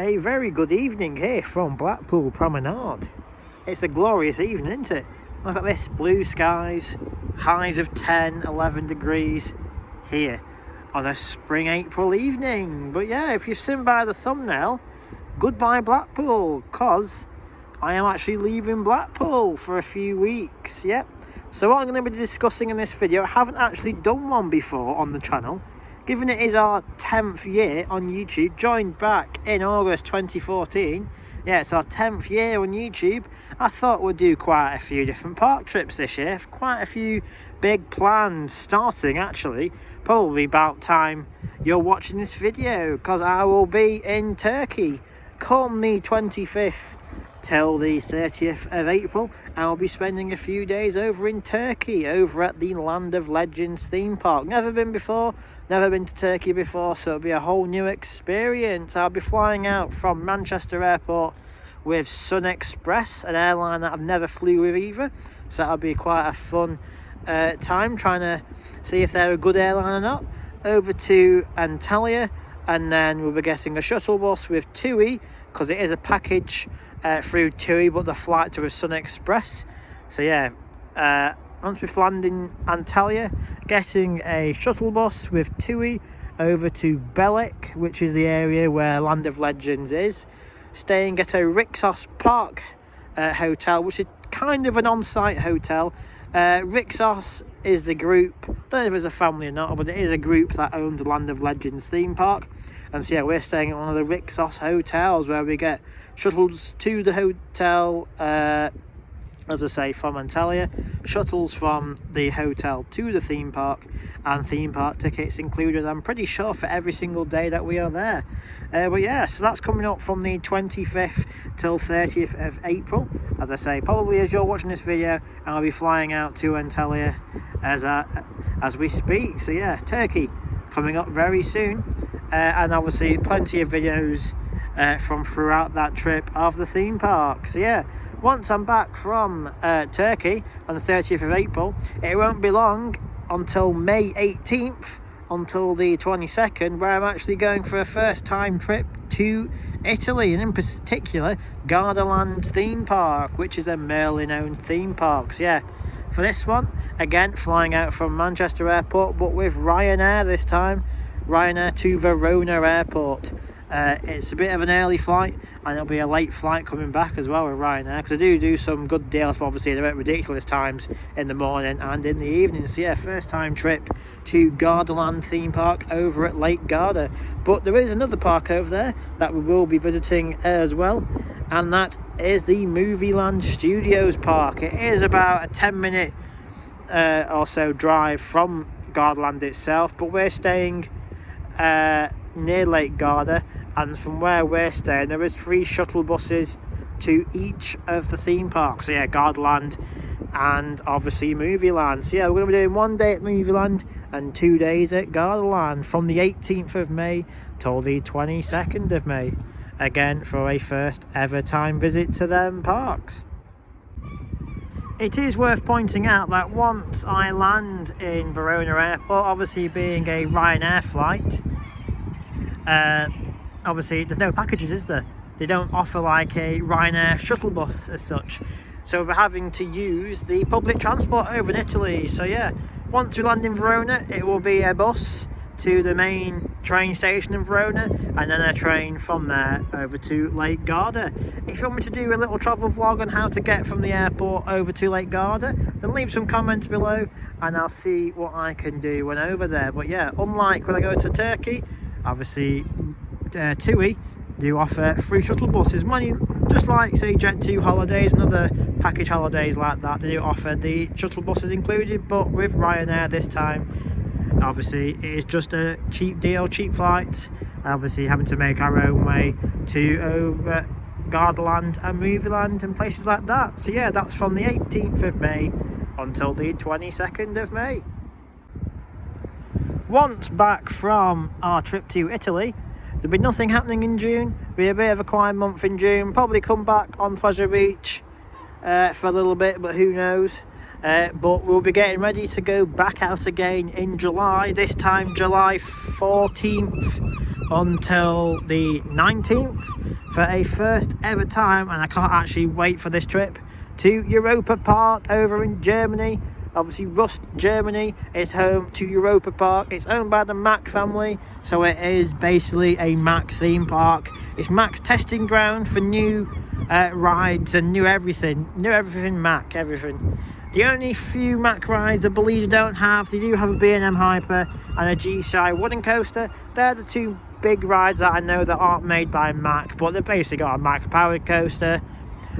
A very good evening here from Blackpool Promenade. It's a glorious evening, isn't it? Look at this, blue skies, highs of 10, 11 degrees here on a spring April evening. But yeah, if you've seen by the thumbnail, goodbye Blackpool, cause I am actually leaving Blackpool for a few weeks. Yep. So what I'm going to be discussing in this video, I haven't actually done one before on the channel. Given it is our 10th year on YouTube, joined back in August 2014. Yeah, it's our 10th year on YouTube. I thought we'd do quite a few different park trips this year. Quite a few big plans starting actually. Probably about time you're watching this video, because I will be in Turkey come the 25th till the 30th of April. I'll be spending a few days over in Turkey, over at the Land of Legends theme park. Never been before, never been to Turkey before, so it'll be a whole new experience. I'll be flying out from Manchester Airport with Sun Express, an airline that I've never flew with either, so that'll be quite a fun time trying to see if they're a good airline or not. Over to Antalya, and then we'll be getting a shuttle bus with TUI, because it is a package through TUI, but the flight to a Sun Express. So yeah, once we've landed in Antalya, getting a shuttle bus with TUI over to Belek, which is the area where Land of Legends is. Staying at a Rixos Park hotel, which is kind of an on-site hotel. Rixos is the group, I don't know if it's a family or not, but it is a group that owns the Land of Legends theme park. And so yeah, we're staying at one of the Rixos hotels where we get shuttles to the hotel, as I say, from Antalya, shuttles from the hotel to the theme park, and theme park tickets included, I'm pretty sure, for every single day that we are there. But yeah, so that's coming up from the 25th till 30th of April. As I say, probably as you're watching this video, I'll be flying out to Antalya as we speak. So yeah, Turkey coming up very soon. And obviously plenty of videos from throughout that trip of the theme park. So yeah, once I'm back from Turkey on the 30th of April, it won't be long until May 18th until the 22nd, where I'm actually going for a first time trip to Italy, and in particular Gardaland theme park, which is a Merlin owned theme park. So yeah, for this one, again flying out from Manchester Airport, but with Ryanair this time. Ryanair to Verona Airport. It's a bit of an early flight, and it'll be a late flight coming back as well with Ryanair, because I do some good deals, but obviously they're at ridiculous times in the morning and in the evening. So yeah, first time trip to Gardaland theme park over at Lake Garda. But there is another park over there that we will be visiting as well, and that is the Movieland Studios park. It is about a 10-minute or so drive from Gardaland itself, but we're staying near Lake Garda, and from where we're staying there is 3 shuttle buses to each of the theme parks. So yeah, Gardaland and obviously Movieland. So yeah, we're going to be doing 1 day at Movieland and 2 days at Gardaland from the 18th of May till the 22nd of May, again for a first ever time visit to them parks. It is worth pointing out that once I land in Verona Airport, obviously being a Ryanair flight, obviously there's no packages, is there? They don't offer like a Ryanair shuttle bus as such, so we're having to use the public transport over in Italy. So yeah, once we land in Verona, it will be a bus to the main train station in Verona, and then a train from there over to Lake Garda. If you want me to do a little travel vlog on how to get from the airport over to Lake Garda, then leave some comments below and I'll see what I can do when over there. But yeah, unlike when I go to Turkey, obviously TUI do offer free shuttle buses, just like say Jet2 holidays and other package holidays like that. They do offer the shuttle buses included, but with Ryanair this time, obviously it is just a cheap deal, cheap flight. Obviously having to make our own way to over Gardaland and Movieland and places like that. So yeah, that's from the 18th of May until the 22nd of May. Once back from our trip to Italy, there'll be nothing happening in June. Be a bit of a quiet month in June. Probably come back on Pleasure Beach for a little bit, but who knows. But we'll be getting ready to go back out again in July, this time July 14th until the 19th for a first ever time, and I can't actually wait for this trip to Europa Park over in Germany. Obviously Rust, Germany is home to Europa Park. It's owned by the Mack family, so it is basically a Mack theme park. It's Mack's testing ground for new rides and new everything Mack, everything. The only few Mack rides I believe they don't have, they do have a B&M Hyper and a G-Shy wooden coaster. They're the two big rides that I know that aren't made by Mack, but they've basically got a Mack powered coaster.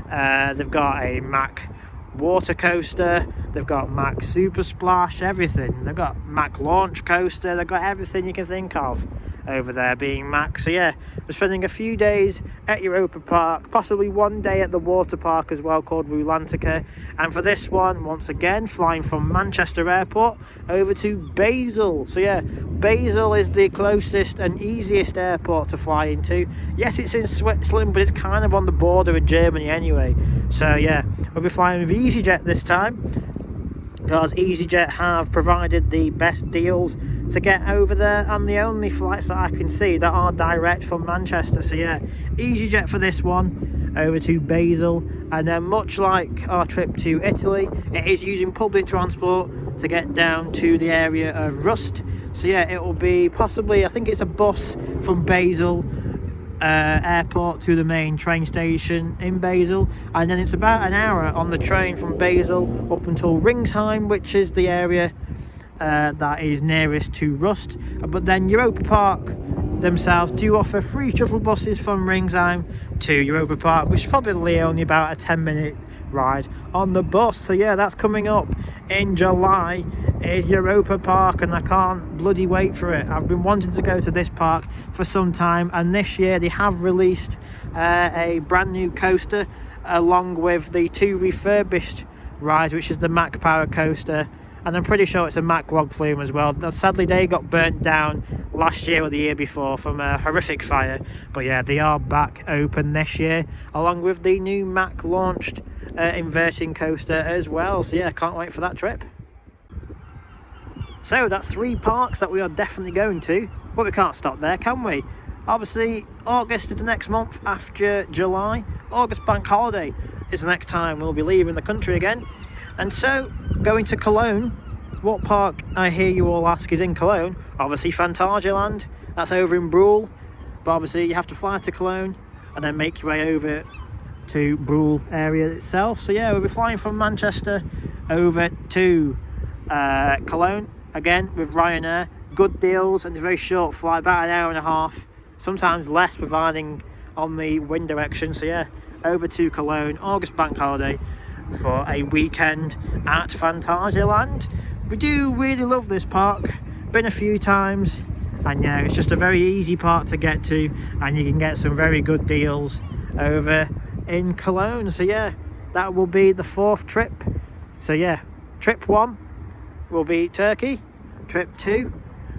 They've got a Mack water coaster, they've got Mack Super Splash, everything. They've got Mack launch coaster, they've got everything you can think of over there being Mack. So yeah, we're spending a few days at Europa Park, possibly one day at the water park as well, called Rulantica. And for this one, once again, flying from Manchester Airport over to Basel. So yeah, Basel is the closest and easiest airport to fly into. Yes, it's in Switzerland, but it's kind of on the border of Germany anyway. So yeah, we'll be flying with EasyJet this time, because EasyJet have provided the best deals to get over there, and the only flights that I can see that are direct from Manchester. So yeah, EasyJet for this one over to Basel. And then, much like our trip to Italy, it is using public transport to get down to the area of Rust. So yeah, it will be possibly, I think it's a bus from Basel airport to the main train station in Basel, and then it's about an hour on the train from Basel up until Ringsheim, which is the area that is nearest to Rust. But then Europa Park themselves do offer free shuttle buses from Ringsheim to Europa Park, which is probably only about a 10-minute ride on the bus. So yeah, that's coming up in July, is Europa Park, and I can't bloody wait for it. I've been wanting to go to this park for some time, and this year they have released a brand new coaster along with the two refurbished rides, which is the Mack Power Coaster, and I'm pretty sure it's a Mack Log Flume as well. Now, sadly they got burnt down last year or the year before from a horrific fire, but yeah, they are back open this year along with the new Mack launched inverting coaster as well. So yeah, can't wait for that trip. So that's 3 parks that we are definitely going to, but we can't stop there, can we? Obviously August is the next month after July. August bank holiday is the next time we'll be leaving the country again, and so going to Cologne. What park, I hear you all ask, is in Cologne? Obviously Phantasialand, that's over in Brühl, but obviously you have to fly to Cologne and then make your way over to Brühl area itself. So yeah, we'll be flying from Manchester over to Cologne again with Ryanair. Good deals and a very short flight, about an hour and a half, sometimes less providing on the wind direction. So yeah, over to Cologne, August bank holiday, for a weekend at Phantasialand. We do really love this park, been a few times, and yeah, it's just a very easy park to get to, and you can get some very good deals over in Cologne. So yeah, that will be the 4th trip. So yeah, trip 1 will be Turkey, trip 2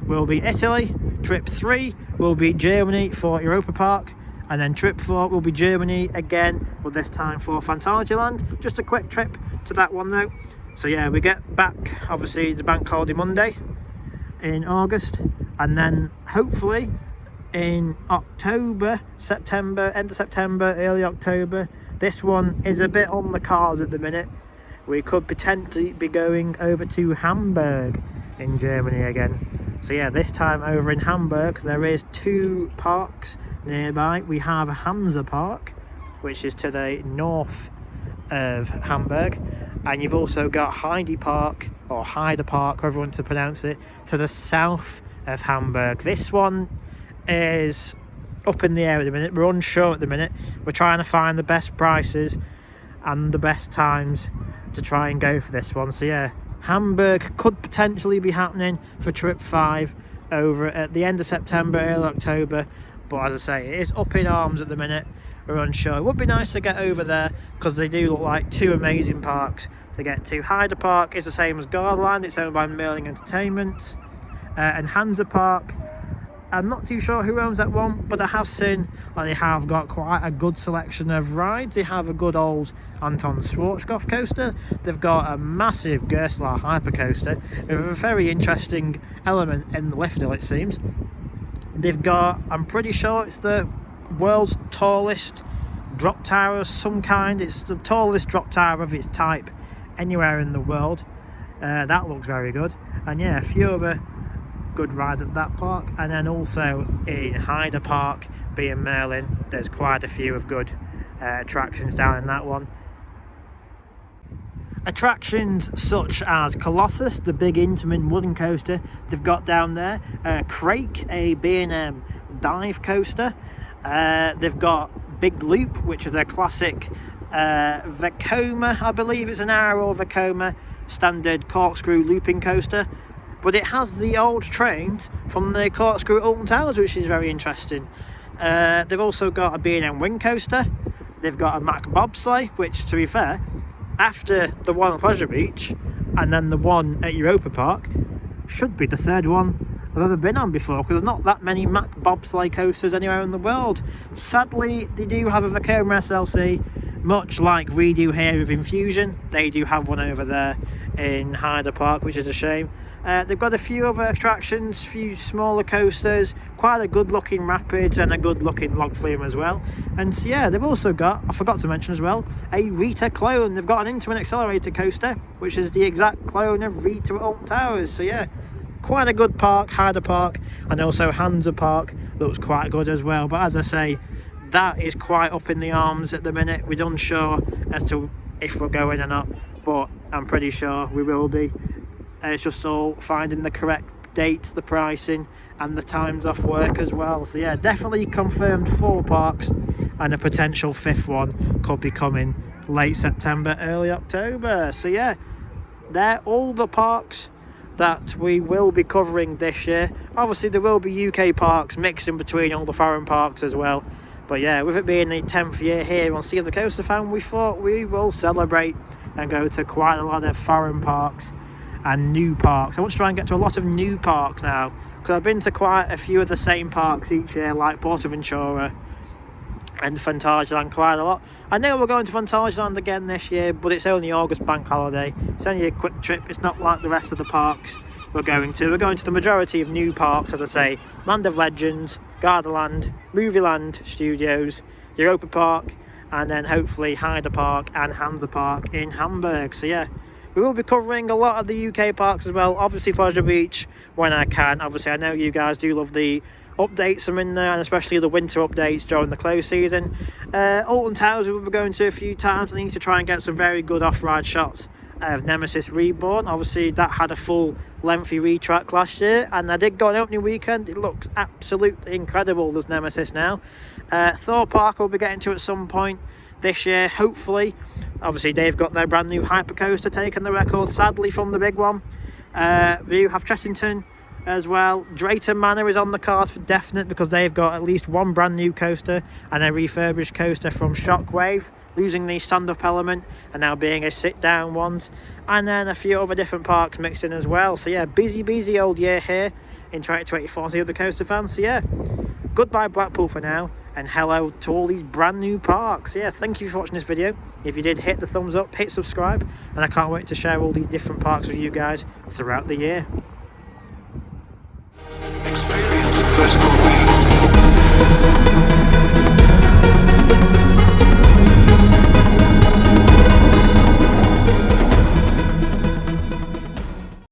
will be Italy, trip 3 will be Germany for Europa Park, and then trip 4 will be Germany again, but this time for Phantasialand. Just a quick trip to that one though. So yeah, we get back obviously the bank holiday Monday in August, and then hopefully in October, September, end of September, early October. This one is a bit on the cards at the minute. We could potentially be going over to Hamburg in Germany again. So yeah, this time over in Hamburg there is 2 parks nearby. We have Hansa Park, which is to the north of Hamburg, and you've also got Heide Park, or Heide Park, however you want to pronounce it, to the south of Hamburg. This one is up in the air at the minute. We're unsure at the minute. We're trying to find the best prices and the best times to try and go for this one. So yeah, Hamburg could potentially be happening for trip 5 over at the end of September, early October, but as I say, it is up in arms at the minute. We're unsure. It would be nice to get over there because they do look like 2 amazing parks to get to. Heide Park is the same as Gardaland, it's owned by Merlin Entertainment, and Hansa Park, I'm not too sure who owns that one, but I have seen they have got quite a good selection of rides. They have a good old Anton Schwarzkopf coaster, they've got a massive Gardaland hyper coaster with a very interesting element in the lift hill, it seems. They've got, I'm pretty sure it's the world's tallest drop tower of some kind. It's the tallest drop tower of its type anywhere in the world. That looks very good. And yeah, a few other good rides at that park. And then also in Heide Park, being Merlin, there's quite a few of good attractions down in that one. Attractions such as Colossus, the big Intamin wooden coaster they've got down there, Crake, a B&M dive coaster, they've got Big Loop, which is a classic Vekoma, I believe it's an Arrow Vekoma standard corkscrew looping coaster, but it has the old trains from the corkscrew Alton Towers, which is very interesting. They've also got a B&M wing coaster, they've got a Mack bobsleigh, which, to be fair, after the one at Pleasure Beach and then the one at Europa Park, should be the third one I've ever been on before, because there's not that many Mack bobsleigh coasters anywhere in the world. Sadly, they do have a Vekoma SLC, much like we do here with Infusion. They do have one over there in Heide Park, which is a shame. They've got a few other attractions, a few smaller coasters, quite a good looking rapids and a good looking log flume as well. And so yeah, they've also got, I forgot to mention as well, a Rita clone. They've got an Intamin accelerator coaster, which is the exact clone of Rita at Alton Towers. So yeah, quite a good park, Heide Park, and also Hansa Park looks quite good as well. But as I say, that is quite up in the arms at the minute. We're unsure as to if we're going or not, but I'm pretty sure we will be. It's just all finding the correct dates, the pricing and the times off work as well. So yeah, definitely confirmed 4 parks, and a potential 5th one could be coming late September, early October. So yeah, they're all the parks that we will be covering this year. Obviously there will be UK parks mixed in between all the foreign parks as well, but yeah, with it being the 10th year here on Sea of the Coaster Fan, we thought we will celebrate and go to quite a lot of foreign parks and new parks. I want to try and get to a lot of new parks now, because I've been to quite a few of the same parks each year, like Portaventura and Phantasialand quite a lot. I know we're going to Phantasialand again this year, but it's only August bank holiday. It's only a quick trip. It's not like the rest of the parks we're going to. We're going to the majority of new parks, as I say, Land of Legends, Gardaland, Movieland Studios, Europa Park, and then hopefully Heide Park and Hansa Park in Hamburg. So yeah, we will be covering a lot of the UK parks as well. Obviously Pleasure Beach when I can. Obviously I know you guys do love the updates I'm in there, and especially the winter updates during the close season. Alton Towers we will be going to a few times. I need to try and get some very good off-ride shots of Nemesis Reborn. Obviously that had a full lengthy retrack last year, and I did go on opening weekend. It looks absolutely incredible, there's Nemesis now. Thor Park we'll be getting to at some point this year, hopefully. Obviously they've got their brand new hypercoaster taking the record, sadly, from the big one. We have Chessington as well. Drayton Manor is on the cards for definite, because they've got at least one brand new coaster and a refurbished coaster from Shockwave, losing the stand-up element and now being a sit-down ones, and then a few other different parks mixed in as well. So yeah, busy old year here in 2024 to the Coaster Fans. So yeah, goodbye Blackpool for now, and hello to all these brand new parks. So yeah, thank you for watching this video. If you did, hit the thumbs up, hit subscribe, and I can't wait to share all these different parks with you guys throughout the year.